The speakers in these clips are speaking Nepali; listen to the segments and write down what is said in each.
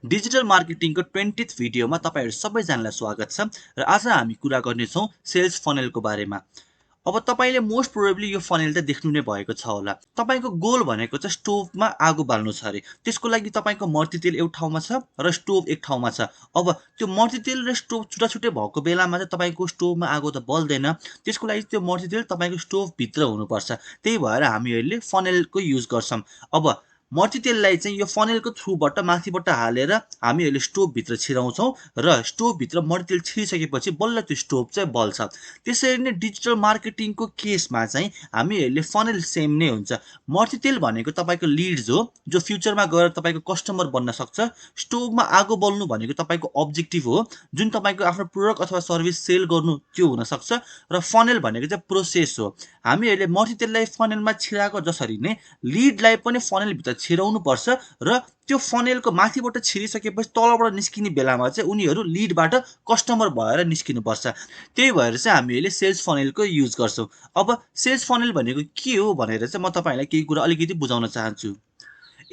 डिजिटल मार्केटिङको 20th भिडियोमा तपाईहरु सबैजनालाई स्वागत छ र आज हामी कुरा गर्नेछौँ सेल्स फनेलको बारेमा। अब तपाईले मोस्ट प्रोबेबली यो फनेल त देख्नु नै भएको छ होला। तपाईको गोल भनेको चाहिँ स्टोभमा आगो बाल्नु छ अरे। त्यसको लागि तपाईको मर्तितेल एक ठाउँमा छ र स्टोभ एक ठाउँमा छ। अब त्यो मर्तितेल र स्टोभ छुटाछुटै भएको बेलामा चाहिँ तपाईको स्टोभमा आगो त बल्दैन। त्यसको लागि त्यो मर्तितेल तपाईको स्टोभ भित्र हुनुपर्छ। त्यही भएर हामीहरूले फनेलको युज गर्छौं। अब मर्तितेललाई चाहिँ यो फनेलको थ्रुबाट माथिबाट हालेर हामीहरूले स्टोभ भित्र छिराउँछौं र स्टोभ भित्र मर्तितेल छिरिसकेपछि बल्ल त्यो स्टोभ चाहिँ बल्छ। त्यसरी नै डिजिटल मार्केटिङको केसमा चाहिँ हामीहरूले फनेल सेम नै हुन्छ। मर्तितेल भनेको तपाईको लिड्स हो जो फ्युचरमा गएर तपाईको कस्टमर बन्न सक्छ। स्टोभमा आगो बल्नु भनेको तपाईको अब्जेक्टिभ हो जुन तपाईको आफ्नो प्रोडक्ट अथवा सर्भिस सेल गर्नु त्यो हुन सक्छ र फनेल भनेको चाहिँ प्रोसेस हो। हामीहरूले मर्तितेललाई फनेलमा छिराएको जसरी नै लिडलाई पनि फनेल भित्र छिराउनु पर्छ र त्यो फनेलको माथिबाट छिरिसकेपछि तलबाट निस्किने बेलामा चाहिँ उनीहरू लिडबाट कस्टमर भएर निस्किनु पर्छ। त्यही भएर चाहिँ हामीहरूले सेल्स फनेलको युज गर्छौं। अब सेल्स फनेल भनेको के हो भनेर चाहिँ म तपाईहरुलाई केही कुरा अलिकति बुझाउन चाहन्छु।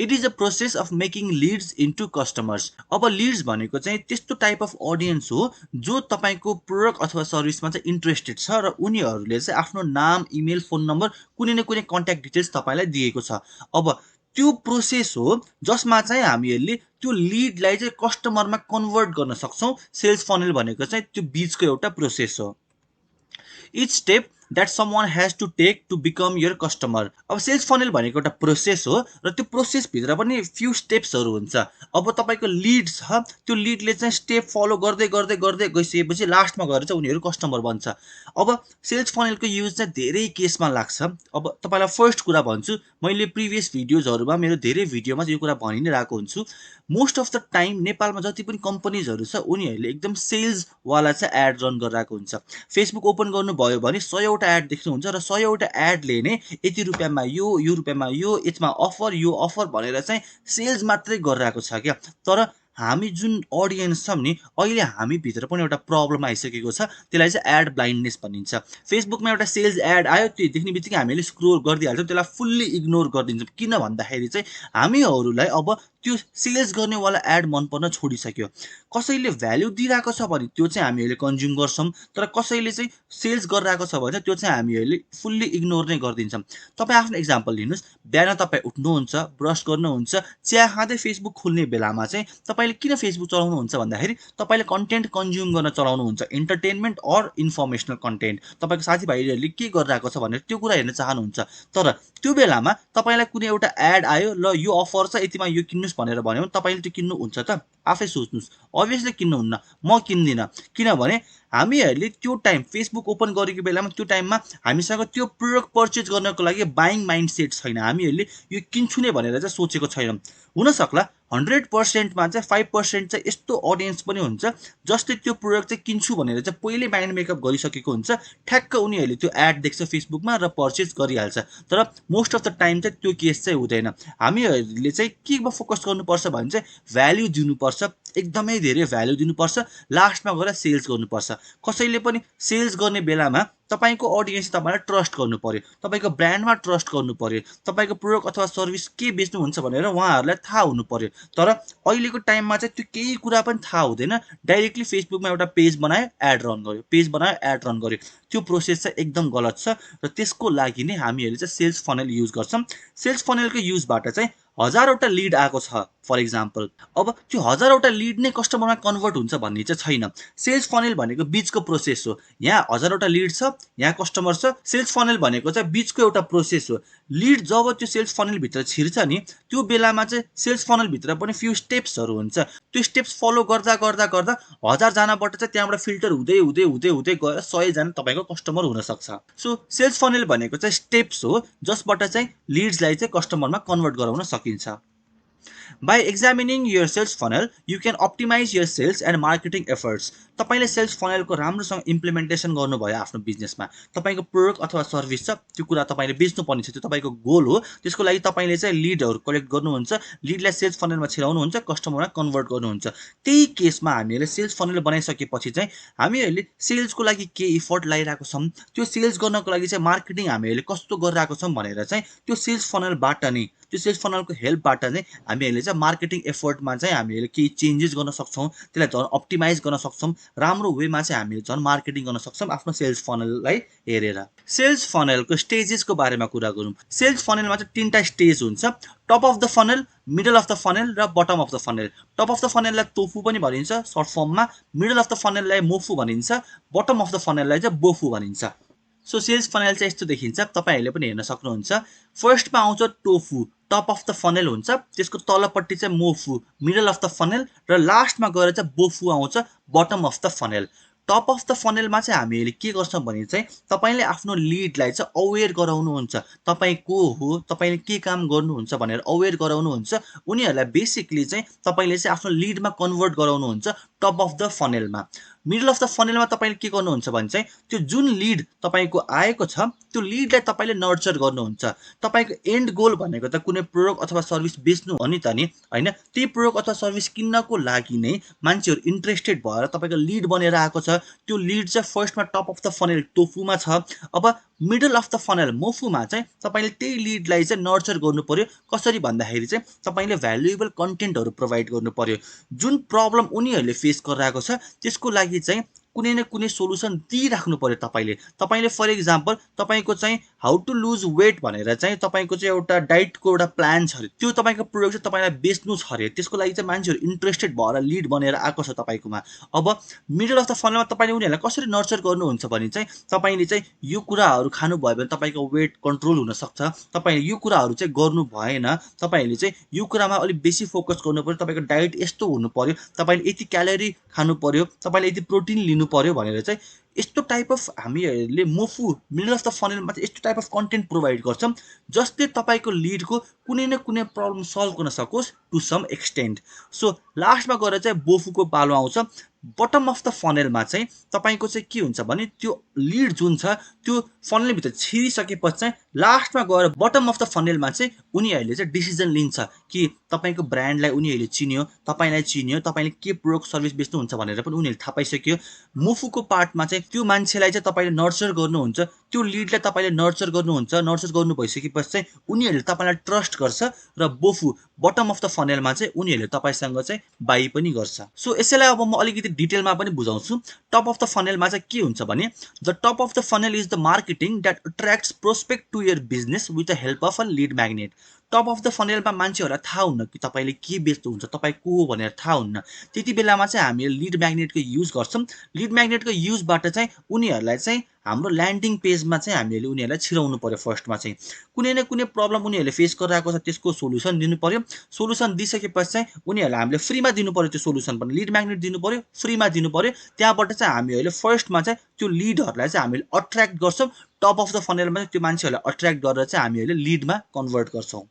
It is a process of making leads into customers. अब लिड्स भनेको चाहिँ त्यस्तो टाइप अफ अडियन्स हो जो तपाईको प्रोडक्ट अथवा सर्भिसमा चाहिँ इन्ट्रेस्टेड छ र उनीहरूले चाहिँ आफ्नो नाम, इमेल, फोन नम्बर, कुनै न कुनै कन्ट्याक्ट डिटेल्स तपाईलाई दिएको छ। अब त्यो प्रोसेस हो जसमा चाहिँ हामीहरूले त्यो लिडलाई चाहिँ कस्टमरमा कन्भर्ट गर्न सक्छौं। सेल्स फनेल भनेको चाहिँ त्यो बीचको एउटा प्रोसेस हो। Each step that someone has to take to become your customer। अब सेल्स फनेल भनेको एउटा प्रोसेस हो र त्यो प्रोसेस भित्र पनि फ्यु स्टेप्सहरु हुन्छ। अब तपाईको लिड छ, त्यो लिडले चाहिँ स्टेप फलो गर्दै गर्दै गर्दै गइसकेपछि लास्टमा गएर चाहिँ उनीहरु कस्टमर बन्छ। अब सेल्स फनेलको युज चाहिँ धेरै केसमा लाग्छ। अब तपाईलाई फर्स्ट कुरा भन्छु, मैले प्रिभियस भिडियोजहरुमा मेरो धेरै भिडियोमा यो कुरा भनि नै रहेको हुन्छु। मोस्ट अफ द टाइम नेपालमा जति पनि कम्पनीजहरु छ उनीहरुले एकदम सेल्स वाला चाहिँ एड रन गरिरहेको हुन्छ। फेसबुक ओपन गर्नु भयो भने 100 वटा एड देख्नुहुन्छ र 100 वटा एडले नै यति रुपैयाँमा यो रुपैयाँमा यो, यसमा अफर, यो अफर भनेर चाहिँ सेल्स मात्रै गरिरहेको छ क्या। तर हामी जुन अडियन्स छौं नि, अहिले हामी भित्र पनि एउटा प्रब्लम आइसकेको छ। त्यसलाई चाहिँ एड ब्लाइन्डनेस भनिन्छ। फेसबुकमा एउटा सेल्स एड आयो, त्यो देख्नेबित्तिकै हामीले स्क्रोल गर्दिहाल्छौं, त्यसलाई फुल्ली इग्नोर गरिदिन्छौं। किन भन्दाखेरि चाहिँ हामीहरुलाई अब त्यो सेल्स गर्ने वाला एड मन पर्न छोडिसक्यो। कसैले भ्यालु दिइराको छ भने त्यो चाहिँ हामीहरूले कन्ज्युम गर्छौं, तर कसैले चाहिँ सेल्स गरिरहेको छ भने त्यो चाहिँ हामीहरूले फुल्ली इग्नोर नै गरिदिन्छौं। तपाई आफ्नो एक्जाम्पल लिनुस्। बिहान तपाई उठ्नुहुन्छ, ब्रश गर्नुहुन्छ, चिया खाँदै फेसबुक खोल्ने बेलामा चाहिँ तपाईले किन फेसबुक चलाउनुहुन्छ भन्दाखेरि तपाईले कन्टेन्ट कन्ज्युम गर्न चलाउनुहुन्छ, एन्टरटेनमेन्ट अर इन्फर्मेसनल कन्टेन्ट। तपाईको साथीभाइहरूले के गरिरहेको छ भनेर त्यो कुरा हेर्न चाहनुहुन्छ। तर त्यो बेलामा तपाईलाई कुनै एउटा एड आयो, ल यो अफर छ, यतिमा यो किन्नुस् भनेर भन्यो भने तपाईले त्यो किन्नु हुन्छ त? आफै सोच्नुस्। अभियसली किन्नुहुन्न। म किन्दिन। किनभने हामीहरूले त्यो टाइम फेसबुक ओपन गरेको बेलामा त्यो टाइममा हामीसँग त्यो प्रोडक्ट पर्चेज गर्नको लागि बाइङ माइन्डसेट छैन। हामीहरूले यो किन्छु नै भनेर चाहिँ सोचेको छैनौं। हुन सक्ला 100% मा चाहिँ 5% चाहिँ यस्तो अडियन्स पनि हुन्छ जसले त्यो प्रोडक्ट चाहिँ किन्छु भनेर चाहिँ पहिले माइन्ड मेकअप गरिसकेको हुन्छ। ठ्याक्क उनीहरूले त्यो एड देख्छ फेसबुकमा र पर्चेज गरिहाल्छ। तर मोस्ट अफ द टाइम चाहिँ त्यो केस चाहिँ हुँदैन। हामीहरूले चाहिँ केमा फोकस गर्नुपर्छ भने चाहिँ भ्यालु दिनुपर्छ, एकदमै धेरै भ्यालु दिनुपर्छ, लास्टमा गएर सेल्स गर्नुपर्छ। कसैले पनि सेल्स गर्ने बेलामा तपाईको अडियन्स तपाईलाई ट्रस्ट गर्नु पर्यो, तपाईको ब्रान्डमा ट्रस्ट गर्नु पर्यो, तपाईको प्रोडक्ट अथवा सर्भिस के बेच्नुहुन्छ भनेर उहाँहरूलाई थाहा हुनु पर्यो। तर अहिलेको टाइममा चाहिँ त्यो केही कुरा पनि थाहा हुँदैन। डाइरेक्टली फेसबुकमा एउटा पेज बनायो, एड रन गर्यो, पेज बनायो, एड रन गर्यो। त्यो प्रोसेस चाहिँ एकदम गलत छ र त्यसको लागि नै हामीहरूले चाहिँ सेल्स फनेल युज गर्छौं। सेल्स फनेलको युजबाट चाहिँ 1000 वटा लिड आएको छ फर एक्जाम्पल। अब त्यो 1000 वटा लिड नै कस्टमरमा कन्भर्ट हुन्छ भन्ने चाहिँ छैन। सेल्स फनेल भनेको बीचको प्रोसेस हो। यहाँ 1000 वटा लिड छ, यहाँ कस्टमर छ। सेल्स फनेल भनेको चाहिँ बीचको एउटा प्रोसेस हो। लिड जब त्यो सेल्स फनेल भित्र छिर्छ नि, त्यो बेलामा चाहिँ सेल्स फनेल भित्र पनि फ्यु स्टेप्सहरु हुन्छ। त्यो स्टेप्स फलो गर्दा गर्दा गर्दा 1000 जनाबाट चाहिँ त्यहाँबाट फिल्टर हुँदै हुँदै हुँदै हुँदै गएर 100 जना तपाईको कस्टमर हुन सक्छ। सो सेल्स फनेल भनेको चाहिँ स्टेप्स हो जसबाट चाहिँ लिड्सलाई चाहिँ कस्टमरमा कन्भर्ट गराउन सकिन्छ। By examining your sales funnel, you can optimize your sales and marketing efforts। तपाईले सेल्स फनेलको राम्रोसँग इम्प्लिमेन्टेसन गर्नुभयो आफ्नो बिजनेसमा। तपाईको प्रोडक्ट अथवा सर्भिस छ, त्यो कुरा तपाईले बेच्नु पर्ने छ, त्यो तपाईको गोल हो। त्यसको लागि तपाईले चाहिँ लिडहरु कलेक्ट गर्नुहुन्छ, लिडलाई सेल्स फनेलमा छिराउनुहुन्छ, कस्टमरमा कन्भर्ट गर्नुहुन्छ। त्यही केसमा हामीहरूले सेल्स फनेल बनाइसकेपछि चाहिँ हामीहरूले सेल्सको लागि के इफर्ट लगाइरहेको छौं, त्यो सेल्स गर्नको लागि चाहिँ मार्केटिङ हामीहरूले कस्तो गरिरहेको छौं भनेर चाहिँ त्यो सेल्स फनेलबाट नै त्यो सेल्स फनलको हेल्पबाट चाहिँ हामीहरूले चाहिँ मार्केटिङ एफर्टमा चाहिँ हामीहरूले केही चेन्जेस गर्न सक्छौँ, त्यसलाई झन् अप्टिमाइज गर्न सक्छौँ, राम्रो वेमा चाहिँ हामीले झन् मार्केटिङ गर्न सक्छौँ आफ्नो सेल्स फनललाई हेरेर। सेल्स फनलको स्टेजेसको बारेमा कुरा गरौँ। सेल्स फनलमा चाहिँ 3टा स्टेज हुन्छ, top of the funnel, middle of the funnel र bottom of the funnel. Top of the फनललाई तोफु पनि भनिन्छ सर्ट फर्ममा, मिडल अफ द फनललाई मोफु भनिन्छ, बटम अफ द फनललाई चाहिँ बोफु भनिन्छ। सो सेल्स फनल चाहिँ यस्तो देखिन्छ, तपाईहरूले पनि हेर्न सक्नुहुन्छ। फर्स्टमा आउँछ TOFU, top of the funnel हुन्छ, त्यसको तलपट्टि चाहिँ MOFU, middle of the funnel, र लास्टमा गएर चाहिँ बोफु आउँछ, bottom of the funnel. Top of the फनलमा चाहिँ हामीले के गर्छौँ भने चाहिँ तपाईँले आफ्नो लिडलाई चाहिँ अवेर गराउनुहुन्छ, तपाईँ को हो, तपाईँले के काम गर्नुहुन्छ भनेर अवेर गराउनुहुन्छ। उनीहरूलाई बेसिकली चाहिँ तपाईँले चाहिँ आफ्नो लिडमा कन्भर्ट गराउनुहुन्छ टप अफ द फनलमा। मिडल अफ द फनलमा तपाईँले के गर्नुहुन्छ भने चाहिँ त्यो जुन लिड तपाईँको आएको छ त्यो लिडलाई तपाईँले नर्चर गर्नुहुन्छ। तपाईँको एन्ड गोल भनेको त कुनै प्रोडक्ट अथवा सर्भिस बेच्नु हो नि त नि, होइन? त्यही प्रोडक्ट अथवा सर्भिस किन्नको लागि नै मान्छेहरू इन्ट्रेस्टेड भएर तपाईँको लिड बनेर आएको छ। त्यो लिड चाहिँ फर्स्टमा टप अफ द फनल टोफुमा छ। अब मिडल अफ द फनल मोफुमा चाहिँ तपाईँले त्यही लिडलाई चाहिँ नर्चर गर्नु पर्यो। कसरी भन्दाखेरि चाहिँ तपाईँले भ्यालुएबल कन्टेन्टहरू प्रोभाइड गर्नु पर्यो। जुन प्रब्लम उनीहरूले फेस गरिरहेको छ त्यसको लागि चाहिँ कुनै न कुनै सोलुसन दिइराख्नु पर्यो तपाईँले फर इक्जाम्पल तपाईँको चाहिँ हाउ टु लुज वेट भनेर चाहिँ तपाईँको चाहिँ एउटा डाइटको एउटा प्लान छ अरे, त्यो तपाईँको प्रोडक्ट चाहिँ तपाईँलाई बेच्नु छ अरे, त्यसको लागि चाहिँ मान्छेहरू इन्ट्रेस्टेड भएर लिड बनेर आएको छ तपाईँकोमा। अब मिडल अफ द फनलमा तपाईँले उनीहरूलाई कसरी नर्चर गर्नुहुन्छ भने चाहिँ तपाईँले चाहिँ यो कुराहरू खानुभयो भने तपाईँको वेट कन्ट्रोल हुनसक्छ, तपाईँले यो कुराहरू चाहिँ गर्नु भएन, तपाईँहरूले चाहिँ यो कुरामा अलिक बेसी फोकस गर्नु पर्यो, तपाईँको डाइट यस्तो हुनु पर्यो, तपाईँले यति क्यालोरी खानु पर्यो, तपाईँले यति प्रोटिन लिनु पर्यो भनेर चाहिँ यस्तो टाइप अफ हामीहरूले मोफु मिडल अफ द फनलमा चाहिँ यस्तो टाइप अफ कन्टेन्ट प्रोभाइड गर्छौँ जसले तपाईँको लिडको कुनै न कुनै प्रब्लम सल्भ गर्न सकोस् टु सम एक्सटेन्ट। सो लास्टमा गएर चाहिँ बोफुको पालो आउँछ। बटम अफ द फनलमा चाहिँ तपाईँको चाहिँ के हुन्छ भने त्यो लिड जुन छ त्यो फनलभित्र छिरिसकेपछि चाहिँ लास्टमा गएर बटम अफ द फनलमा चाहिँ उनीहरूले चाहिँ डिसिजन लिन्छ कि तपाईँको ब्रान्डलाई उनीहरूले चिन्यो, तपाईँलाई चिन्यो, तपाईँले के प्रोडक्ट सर्भिस बेच्नुहुन्छ भनेर पनि उनीहरूले थाहा पाइसक्यो। मोफुको पार्टमा चाहिँ त्यो मान्छेलाई चाहिँ तपाईँले नर्चर गर्नुहुन्छ, त्यो लिडलाई तपाईँले नर्चर गर्नुहुन्छ, नर्चर गर्नु भइसकेपछि चाहिँ उनीहरूले तपाईँलाई ट्रस्ट गर्छ। र बोफु बटम अफ द फनलमा चाहिँ उनीहरूले तपाईँसँग चाहिँ बाई पनि गर्छ। सो यसैलाई अब म अलिकति डिटेलमा पनि बुझाउँछु। टप अफ द फनलमा चाहिँ के हुन्छ भने the top of the funnel is the marketing that attracts prospect to your business with the help of a lead magnet. Top of the फनलमा मान्छेहरूलाई थाहा हुन्न कि तपाईँले के बेच्नुहुन्छ, तपाईँ को हो भनेर थाहा हुन्न। त्यति बेलामा चाहिँ हामीले लिड म्याग्नेटको युज गर्छौँ। लिड म्याग्नेटको युजबाट चाहिँ उनीहरूलाई चाहिँ हाम्रो ल्यान्डिङ पेजमा चाहिँ हामीले उनीहरूलाई छिराउनु पर्यो। फर्स्टमा चाहिँ कुनै न कुनै प्रब्लम उनीहरूले फेस गरिरहेको छ त्यसको सोलुसन दिनु पर्यो। सोलुसन दिइसकेपछि चाहिँ उनीहरूलाई हामीले फ्रीमा दिनु पर्यो, त्यो सोलुसन पनि लिड म्याग्नेट दिनु पर्यो, फ्रीमा दिनु पर्यो। त्यहाँबाट चाहिँ हामीहरूले फर्स्टमा चाहिँ त्यो लिडहरूलाई चाहिँ हामीले अट्र्याक्ट गर्छौँ। टप अफ द फनलमा चाहिँ त्यो मान्छेहरूलाई अट्र्याक्ट गरेर चाहिँ हामीहरूले लिडमा कन्भर्ट गर्छौँ।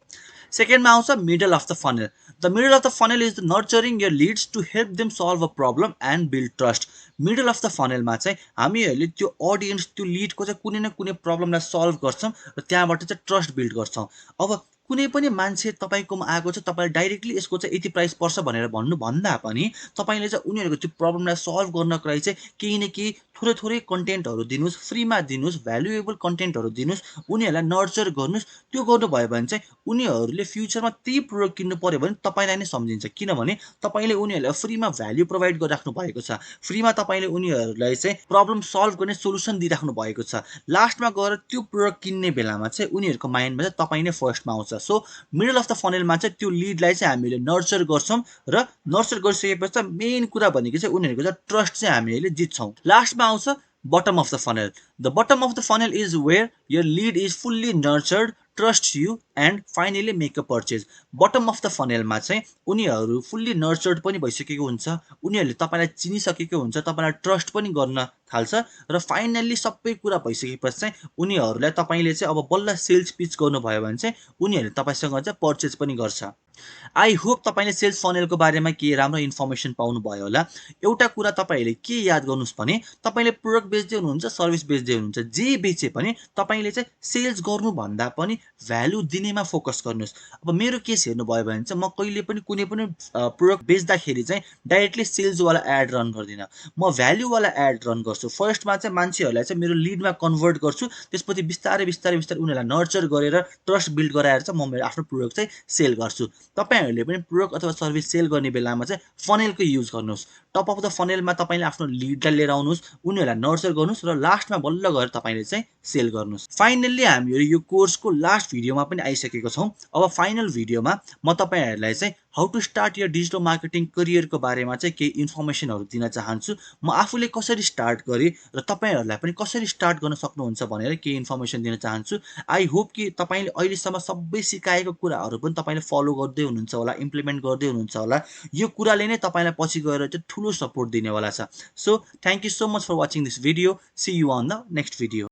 सेकेन्डमा आउँछ middle of the funnel. The middle of the funnel is the nurturing your leads to help them solve a problem and build trust. Middle of the फनलमा चाहिँ हामीहरूले त्यो अडियन्स त्यो लिडको चाहिँ कुनै न कुनै प्रब्लमलाई सल्भ गर्छौँ र त्यहाँबाट चाहिँ ट्रस्ट बिल्ड गर्छौँ। अब कुनै पनि मान्छे तपाईँकोमा आएको छ, तपाईँले डाइरेक्टली यसको चाहिँ यति प्राइस पर्छ भनेर भन्नुभन्दा पनि तपाईँले चाहिँ उनीहरूको त्यो प्रब्लमलाई सल्भ गर्नको लागि चाहिँ केही न केही थोरै थोरै कन्टेन्टहरू दिनुहोस्, फ्रीमा दिनुहोस्, भ्यालुएबल कन्टेन्टहरू दिनुहोस्, उनीहरूलाई नर्चर गर्नुहोस्। त्यो गर्नुभयो भने चाहिँ उनीहरूले फ्युचरमा त्यही प्रोडक्ट किन्नु पर्यो भने तपाईँलाई नै सम्झिन्छ, किनभने तपाईँले उनीहरूलाई फ्रीमा भ्याल्यु प्रोभाइड गरिराख्नु भएको छ, फ्रीमा तपाईँले उनीहरूलाई चाहिँ प्रब्लम सल्भ गर्ने सोलुसन दिइराख्नु भएको छ। लास्टमा गएर त्यो प्रोडक्ट किन्ने बेलामा चाहिँ उनीहरूको माइन्डमा चाहिँ तपाईँ नै फर्स्टमा आउँछ। सो मिडल अफ द फनलमा चाहिँ त्यो लिडलाई चाहिँ हामीले नर्चर गर्छौँ र नर्चर गरिसकेपछि चाहिँ मेन कुरा भनेको चाहिँ उनीहरूको चाहिँ ट्रस्ट चाहिँ हामीले जित्छौँ। लास्टमा आउँछ bottom of the funnel. The bottom of the funnel is where your lead is fully nurtured, trust you and finally make a purchase. Bottom of the फनलमा चाहिँ उनीहरू फुल्ली नर्चर्ड पनि भइसकेको हुन्छ, उनीहरूले तपाईँलाई चिनिसकेको हुन्छ, तपाईँलाई ट्रस्ट पनि गर्न थाल्छ र फाइनल्ली सबै कुरा भइसकेपछि चाहिँ उनीहरूलाई तपाईँले चाहिँ अब बल्ल सेल्स पिच गर्नुभयो भने चाहिँ उनीहरूले तपाईँसँग चाहिँ पर्चेज पनि गर्छ। आई होप तपाईँले सेल्स फनेलको बारेमा केही राम्रो इन्फर्मेसन पाउनुभयो होला। एउटा कुरा तपाईँहरूले के याद गर्नुहोस् भने तपाईँले प्रोडक्ट बेच्दै हुनुहुन्छ, सर्भिस बेच्दै हुनुहुन्छ, जे बेचे पनि तपाईँले चाहिँ सेल्स गर्नुभन्दा पनि भ्यालु दिनेमा फोकस गर्नुहोस्। अब मेरो केस हेर्नुभयो भने चाहिँ म कहिले पनि कुनै पनि प्रोडक्ट बेच्दाखेरि चाहिँ डाइरेक्टली सेल्सवाला एड रन गर्दिनँ, म भ्यालुवाला एड रन गर्छु। फर्स्टमा चाहिँ मान्छेहरूलाई चाहिँ मेरो लिडमा कन्भर्ट गर्छु, त्यसपछि बिस्तारै बिस्तारै बिस्तारै उनीहरूलाई नर्चर गरेर ट्रस्ट बिल्ड गराएर चाहिँ म मेरो आफ्नो प्रोडक्ट चाहिँ सेल गर्छु। तपाईँहरूले पनि प्रोडक्ट अथवा सर्भिस सेल गर्ने बेलामा चाहिँ फनेलको युज गर्नुहोस्। टप अफ द फनेलमा तपाईँले आफ्नो लिडलाई लिएर आउनुहोस्, उनीहरूलाई नर्चर गर्नुहोस् र लास्टमा बल्ल गएर तपाईँले चाहिँ सेल गर्नुहोस्। फाइनल्ली हामीहरू यो कोर्सको लास्ट भिडियोमा पनि आइसकेको छौँ। अब फाइनल भिडियोमा म तपाईँहरूलाई चाहिँ how to start your digital marketing करियरको बारेमा चाहिँ केही इन्फर्मेसनहरू दिन चाहन्छु। म आफूले कसरी स्टार्ट गरेँ र तपाईँहरूलाई पनि कसरी स्टार्ट गर्न सक्नुहुन्छ भनेर केही इन्फर्मेसन दिन चाहन्छु। आई होप कि तपाईँले अहिलेसम्म सबै सिकाएको कुराहरू पनि तपाईँले फलो गर्दै हुनुहुन्छ होला, इम्प्लिमेन्ट गर्दै हुनुहुन्छ होला। यो कुराले नै तपाईँलाई पछि गएर चाहिँ ठुलो सपोर्ट दिनेवाला छ। So thank you so much for watching this video. See you on the next video.